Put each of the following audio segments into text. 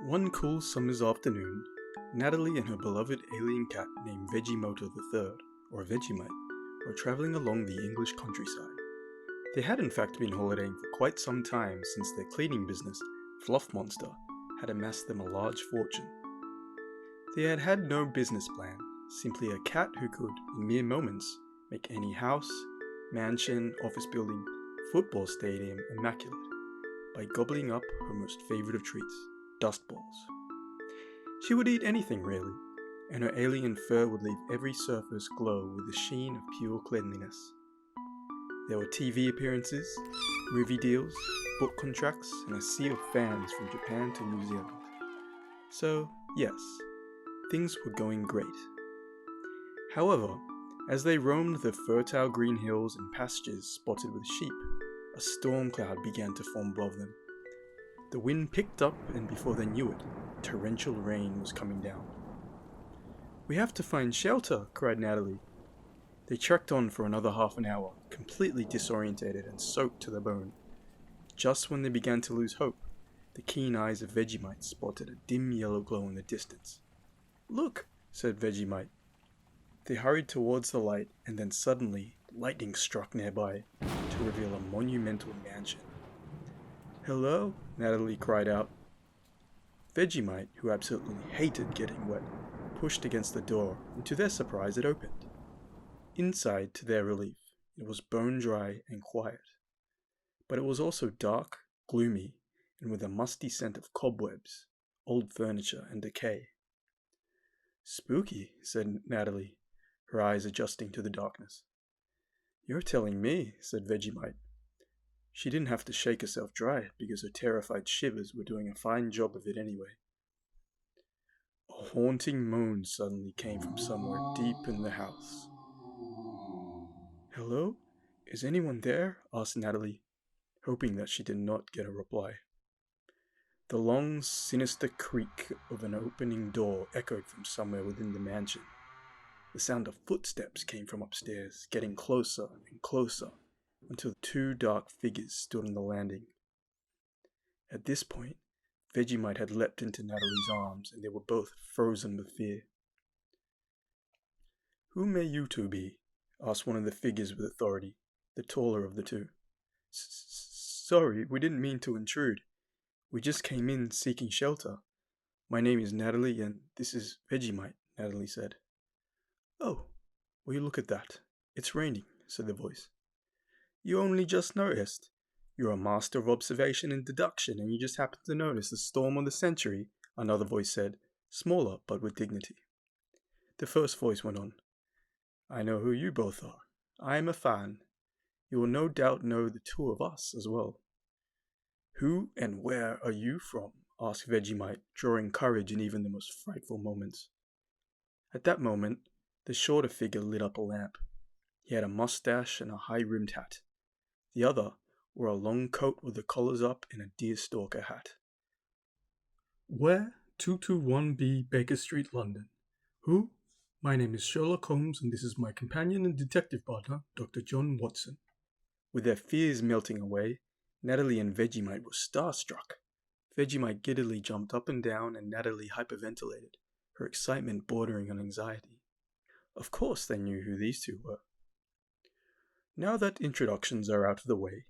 One cool summer's afternoon, Natalie and her beloved alien cat named Vegemoto III, or Vegemite, were travelling along the English countryside. They had in fact been holidaying for quite some time since their cleaning business, Fluff Monster, had amassed them a large fortune. They had had no business plan, simply a cat who could, in mere moments, make any house, mansion, office building, football stadium immaculate by gobbling up her most favourite of treats, dust balls. She would eat anything really, and her alien fur would leave every surface glow with the sheen of pure cleanliness. There were TV appearances, movie deals, book contracts, and a sea of fans from Japan to New Zealand. So, yes, things were going great. However, as they roamed the fertile green hills and pastures spotted with sheep, a storm cloud began to form above them. The wind picked up, and before they knew it, torrential rain was coming down. "We have to find shelter," cried Natalie. They trekked on for another half an hour, completely disorientated and soaked to the bone. Just when they began to lose hope, the keen eyes of Vegemite spotted a dim yellow glow in the distance. "Look," said Vegemite. They hurried towards the light, and then suddenly, lightning struck nearby to reveal a monumental mansion. "Hello?" Natalie cried out. Vegemite, who absolutely hated getting wet, pushed against the door, and to their surprise it opened. Inside, to their relief, it was bone dry and quiet. But it was also dark, gloomy, and with a musty scent of cobwebs, old furniture, and decay. "Spooky," said Natalie, her eyes adjusting to the darkness. "You're telling me," said Vegemite. She didn't have to shake herself dry because her terrified shivers were doing a fine job of it anyway. A haunting moan suddenly came from somewhere deep in the house. "Hello? Is anyone there?" asked Natalie, hoping that she did not get a reply. The long, sinister creak of an opening door echoed from somewhere within the mansion. The sound of footsteps came from upstairs, getting closer and closer, until two dark figures stood on the landing. At this point, Vegemite had leapt into Natalie's arms, and they were both frozen with fear. "Who may you two be?" asked one of the figures with authority, the taller of the two. Sorry, we didn't mean to intrude. We just came in seeking shelter. My name is Natalie, and this is Vegemite," Natalie said. "Oh, will you look at that? It's raining," said the voice. "You only just noticed. You're a master of observation and deduction, and you just happened to notice the storm of the century," another voice said, smaller but with dignity. The first voice went on. "I know who you both are. I am a fan. You will no doubt know the two of us as well." "Who and where are you from?" asked Vegemite, drawing courage in even the most frightful moments. At that moment, the shorter figure lit up a lamp. He had a mustache and a high-rimmed hat. The other wore a long coat with the collars up and a deerstalker hat. "Where? 221B Baker Street, London. Who? My name is Sherlock Holmes, and this is my companion and detective partner, Dr. John Watson." With their fears melting away, Natalie and Vegemite were starstruck. Vegemite giddily jumped up and down, and Natalie hyperventilated, her excitement bordering on anxiety. Of course they knew who these two were. "Now that introductions are out of the way,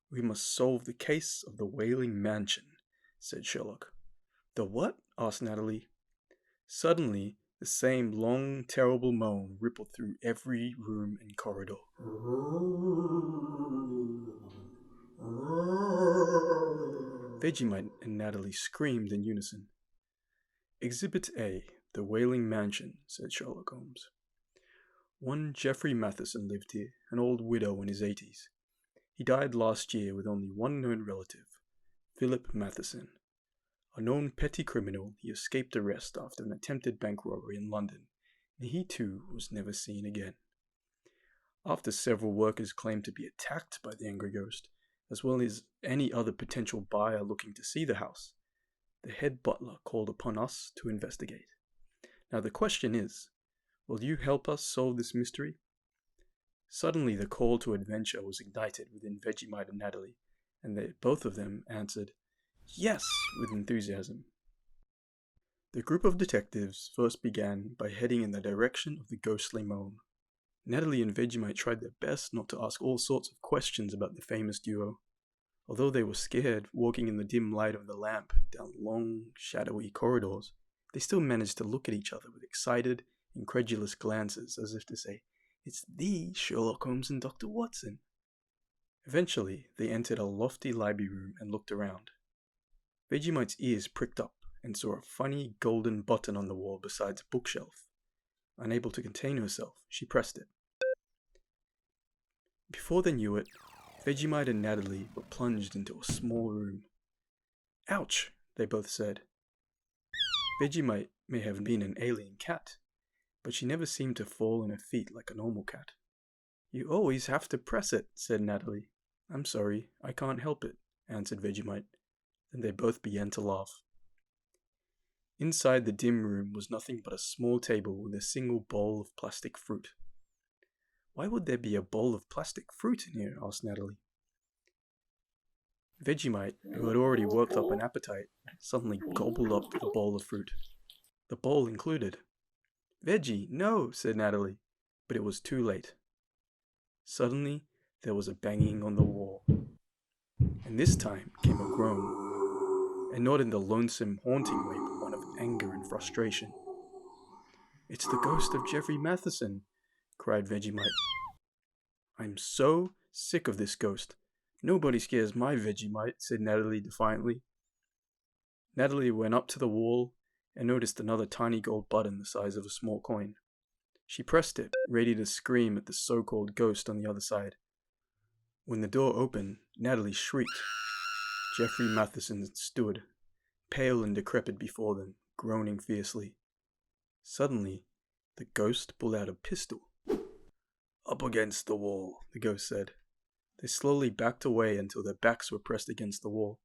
we must solve the case of the Wailing Mansion," said Sherlock. "The what?" asked Natalie. Suddenly, the same long, terrible moan rippled through every room and corridor. Vegemite and Natalie screamed in unison. "Exhibit A, the Wailing Mansion," said Sherlock Holmes. "One Geoffrey Matheson lived here, an old widow in his 80s. He died last year with only one known relative, Philip Matheson. A known petty criminal, he escaped arrest after an attempted bank robbery in London, and he too was never seen again. After several workers claimed to be attacked by the angry ghost, as well as any other potential buyer looking to see the house, the head butler called upon us to investigate. Now the question is, will you help us solve this mystery?" Suddenly the call to adventure was ignited within Vegemite and Natalie, and both of them answered "Yes" with enthusiasm. The group of detectives first began by heading in the direction of the ghostly moan. Natalie and Vegemite tried their best not to ask all sorts of questions about the famous duo. Although they were scared walking in the dim light of the lamp down long, shadowy corridors, they still managed to look at each other with excited, incredulous glances as if to say, "It's the Sherlock Holmes and Dr. Watson." Eventually, they entered a lofty library room and looked around. Vegemite's ears pricked up and saw a funny golden button on the wall beside a bookshelf. Unable to contain herself, she pressed it. Before they knew it, Vegemite and Natalie were plunged into a small room. "Ouch," they both said. Vegemite may have been an alien cat, but she never seemed to fall on her feet like a normal cat. "You always have to press it," said Natalie. "I'm sorry, I can't help it," answered Vegemite. Then they both began to laugh. Inside the dim room was nothing but a small table with a single bowl of plastic fruit. "Why would there be a bowl of plastic fruit in here?" asked Natalie. Vegemite, who had already worked up an appetite, suddenly gobbled up the bowl of fruit. The bowl included. "Veggie, no," said Natalie, but it was too late. Suddenly, there was a banging on the wall. And this time came a groan, and not in the lonesome, haunting way, but one of anger and frustration. "It's the ghost of Jeffrey Matheson," cried Vegemite. "I'm so sick of this ghost. Nobody scares my Vegemite," said Natalie defiantly. Natalie went up to the wall and noticed another tiny gold button the size of a small coin. She pressed it, ready to scream at the so-called ghost on the other side. When the door opened, Natalie shrieked. Jeffrey Matheson stood, pale and decrepit before them, groaning fiercely. Suddenly, the ghost pulled out a pistol. "Up against the wall," the ghost said. They slowly backed away until their backs were pressed against the wall.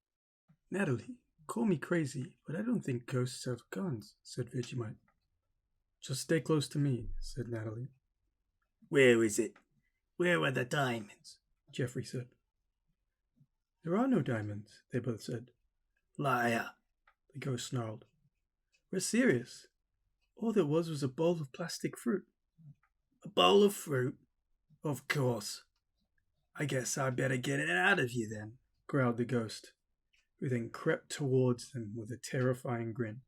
"Natalie, call me crazy, but I don't think ghosts have guns," said Vegemite. "Just stay close to me," said Natalie. "Where is it? Where are the diamonds?" Jeffrey said. "There are no diamonds," they both said. "Liar," the ghost snarled. "We're serious. All there was a bowl of plastic fruit." "A bowl of fruit? Of course. I guess I better get it out of you then," growled the ghost, who then crept towards them with a terrifying grin.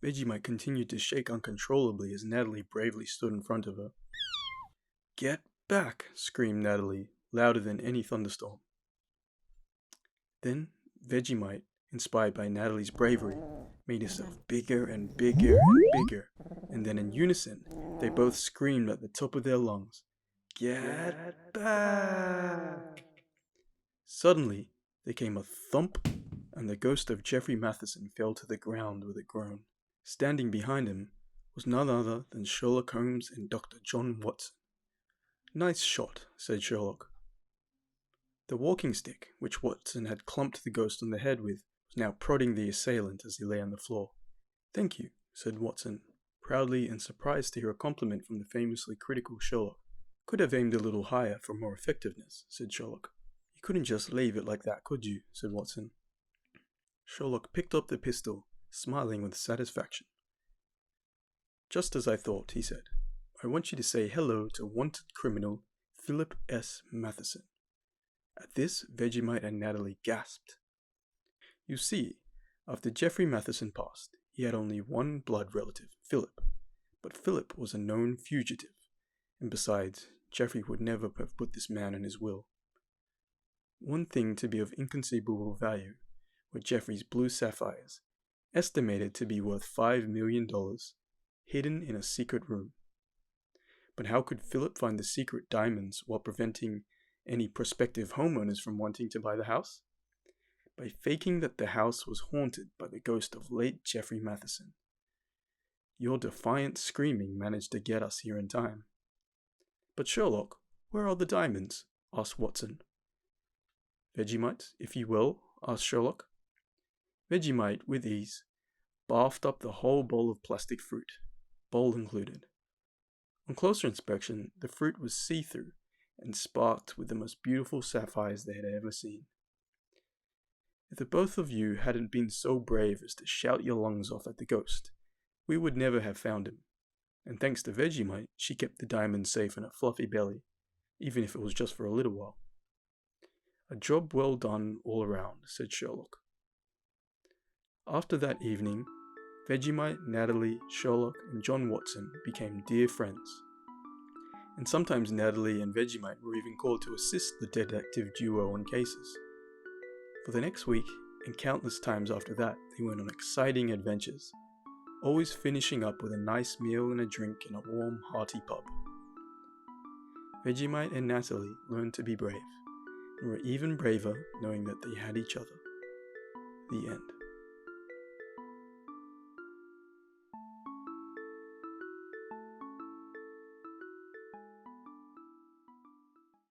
Vegemite continued to shake uncontrollably as Natalie bravely stood in front of her. "Get back!" screamed Natalie, louder than any thunderstorm. Then Vegemite, inspired by Natalie's bravery, made herself bigger and bigger and bigger, and then in unison, they both screamed at the top of their lungs, "Get back!" Suddenly, there came a thump, and the ghost of Jeffrey Matheson fell to the ground with a groan. Standing behind him was none other than Sherlock Holmes and Dr. John Watson. "Nice shot," said Sherlock. The walking stick, which Watson had clumped the ghost on the head with, was now prodding the assailant as he lay on the floor. "Thank you," said Watson, proudly and surprised to hear a compliment from the famously critical Sherlock. "Could have aimed a little higher for more effectiveness," said Sherlock. "You couldn't just leave it like that, could you?" said Watson. Sherlock picked up the pistol, smiling with satisfaction. "Just as I thought," he said. "I want you to say hello to wanted criminal Philip S. Matheson." At this, Vegemite and Natalie gasped. You see, after Jeffrey Matheson passed, he had only one blood relative, Philip. But Philip was a known fugitive, and besides, Jeffrey would never have put this man in his will. One thing to be of inconceivable value were Jeffrey's blue sapphires, estimated to be worth $5 million, hidden in a secret room. But how could Philip find the secret diamonds while preventing any prospective homeowners from wanting to buy the house? By faking that the house was haunted by the ghost of late Jeffrey Matheson. Your defiant screaming managed to get us here in time. "But Sherlock, where are the diamonds?" asked Watson. "Vegemite, if you will," asked Sherlock. Vegemite, with ease, barfed up the whole bowl of plastic fruit, bowl included. On closer inspection, the fruit was see-through and sparked with the most beautiful sapphires they had ever seen. If the both of you hadn't been so brave as to shout your lungs off at the ghost, We would never have found him, and thanks to Vegemite, she kept the diamond safe in her fluffy belly, even if it was just for a little while. A job well done all around, said Sherlock. After that evening, Vegemite, Natalie, Sherlock, and John Watson became dear friends. And sometimes Natalie and Vegemite were even called to assist the detective duo on cases. For the next week, and countless times after that, they went on exciting adventures, always finishing up with a nice meal and a drink in a warm, hearty pub. Vegemite and Natalie learned to be brave, and were even braver knowing that they had each other. The end.